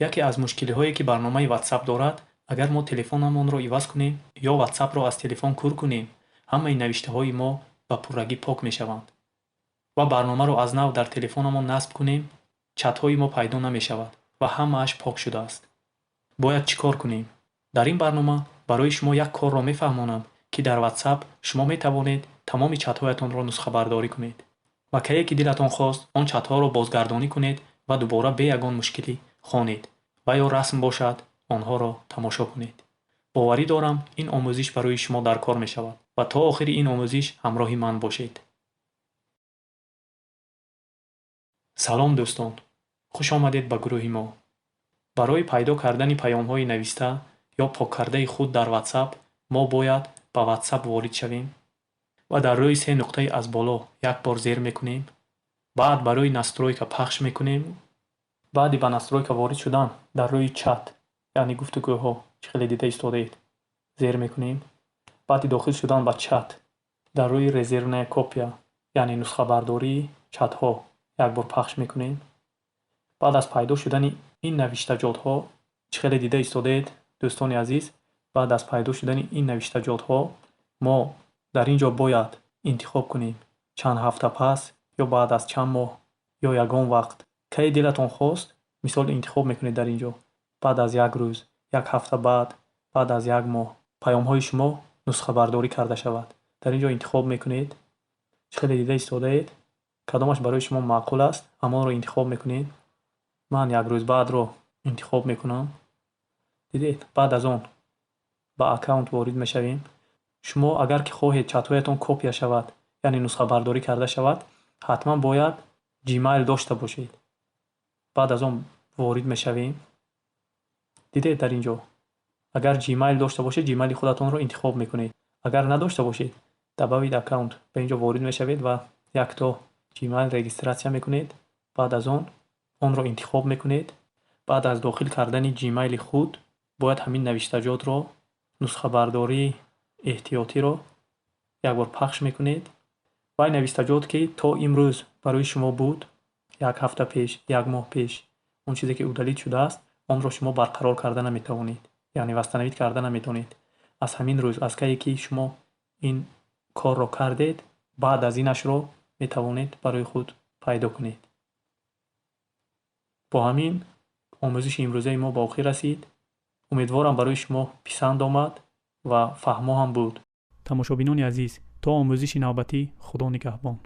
яке аз мушкилиҳое ки барномаи WhatsApp дорад, агар мо телефонамонро иваз кунем ё WhatsApp-ро аз телефон кур кунем, ҳамаи навиштаҳои мо ба пуррагӣ пок мешаванд. ва барномаро аз нав дар телефонамон насб кунем, чатҳои мо пайдо намешавад ва ҳамааш пок шудааст. бояд чӣ кор кунем? дар ин барнома барои шумо як корро мефаҳмонам, ки дар WhatsApp шумо метавонед тамоми чатҳоятонро нусхабардорӣ кунед ва кае ки дилатон хост, он чатҳоро бозгардонӣ кунед ва дубора бе ягон мушкилӣ хонед ва ё расм бошад, онҳоро тамошо кунед. боварӣ дорам, ин омӯзиш барои шумо дар кор мешавад ва то охири ин омӯзиш ҳамроҳи ман бошед. салом дӯстон, хуш омадед ба гурӯҳи мо. барои пайдо кардани паёмҳои нависта ё поккардаи худ дар WhatsApp, мо бояд ба WhatsApp ворид шавем ва дар рӯи се нуқтаи аз боло як бор зер мекунем. баъд барои настройка пахш мекунем. баъди ба настройка ворид шудан дар рӯи чат, яъне гуфтугӯҳо, чӣ хеле дида истодаед, зер мекунем. баъди дохил шудан ба чат дар рӯи резервная копия, яъне нусхабардории чатҳо як бор пахш мекунем. баъд аз пайдо шудани ин навиштаҷотҳо, чӣ хеле дида истодаед дӯстони азиз, баъд аз пайдо шудани ин навиштаҷотҳо мо дар ин ҷо бояд интихоб кунем чанд ҳафта пас ё баъд аз чанд моҳ ё ягон вақт кае дилатон хост, мисол интихоб мекунед дар ин ҷо баъд аз як рӯз, як ҳафта баъд аз як моҳ паёмҳои шумо нусхабардорӣ карда шавад. дар ин ҷо интихоб мекунед, чӣ хеле дида истодаед, кадомаш барои шумо маъқул аст, ҳамонро интихоб мекунед. ман як рӯз баъдро интихоб мекунам. дидед, баъд аз он ба аккаунт ворид мешавем. шумо агар ки хоҳед чатҳоятон копия шавад, яъне нусхабардорӣ карда шавад, ҳатман бояд Gmail дошта бошед. баъд аз он ворид мешавем. дидед дар ин ҷо агар Gmail дошта бошед, Gmail-и худатонро интихоб мекунед. агар надошта бошед, добавид аккаунт, ба ин ҷо ворид мешавед ва якто Gmail регистратсия мекунед. баъд аз он онро интихоб мекунед. баъд аз дохил кардани Gmail-и худ бояд ҳамин навиштаҷотро, нусхабардории эҳтиётиро як бор пахш мекунед. вай навиштаҷот ки то имрӯз барои шумо буд, як ҳафта пеш, як моҳ пеш, он чизе ки удалит шудааст, онро шумо барқарор карда наметавонед, яъне вастанавид карда наметавонед. аз ҳамин рӯз, аз кае ки шумо ин корро кардед, баъд аз инашро метавонед барои худ пайдо кунед. бо ҳамин омӯзиши имрӯзаи мо ба охир расид. умедворам барои шумо писанд омад ва фаҳмо ҳам буд. тамошобинони азиз, то омӯзиши навбатӣ, худо нигаҳбон.